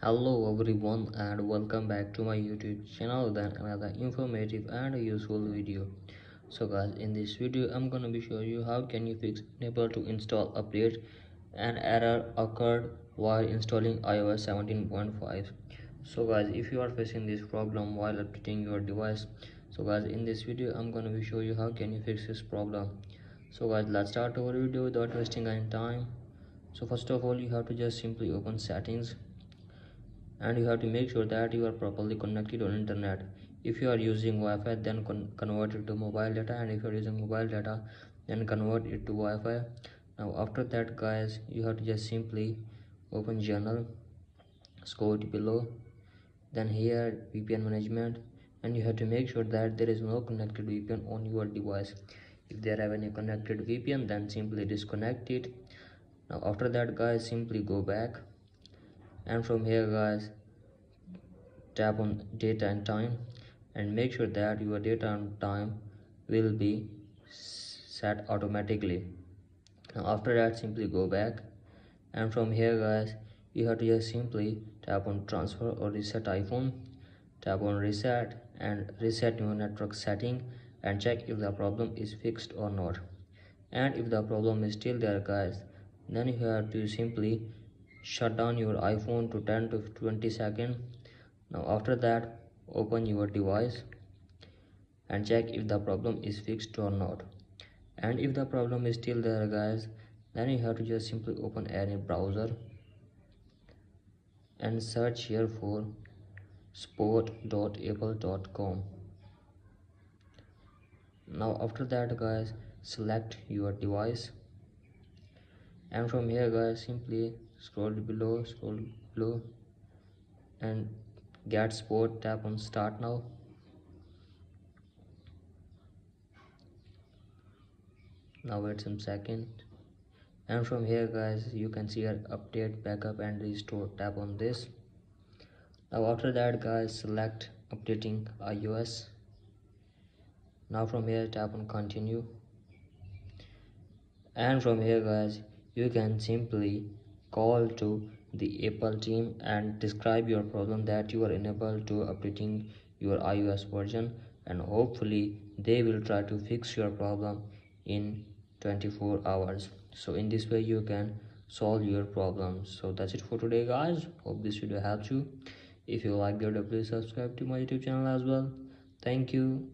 Hello everyone and welcome back to my YouTube channel then another informative and useful video. So guys, in this video I'm gonna be showing you how can you fix unable to install update. An error occurred while installing iOS 17.5. So guys, if you are facing this problem while updating your device, so guys, in this video I'm gonna be showing you how can you fix this problem. So guys, let's start our video without wasting any time. So first of all, you have to just simply open settings, and you have to make sure that you are properly connected on internet. If you are using Wi-Fi, then convert it to mobile data, and if you are using mobile data, then convert it to Wi-Fi. Now after that guys, you have to just simply open journal, scroll to below, then here VPN management, and you have to make sure that there is no connected VPN on your device. If there have any connected VPN, then simply disconnect it. Now after that guys, simply go back, and from here guys, tap on data and time, and make sure that your data and time will be set automatically. Now after that, simply go back, and from here guys, you have to just simply tap on transfer or reset iPhone, tap on reset and reset your network setting, and check if the problem is fixed or not. And if the problem is still there guys, then you have to simply shut down your iPhone to 10 to 20 seconds. Now after that, open your device and check if the problem is fixed or not. And if the problem is still there guys, then you have to just simply open any browser and search here for sport.apple.com. Now after that guys, select your device, and from here guys, simply scroll below and get sport, tap on start now. Now wait some second, and from here guys, you can see your update, backup and restore, tap on this. Now after that guys, select updating iOS. Now from here, tap on continue, and from here guys, you can simply call to the Apple team and describe your problem that you are unable to updating your iOS version, and hopefully they will try to fix your problem in 24 hours. So in this way you can solve your problem. So that's it for today guys, hope this video helps you. If you like the video, please subscribe to my YouTube channel as well. Thank you.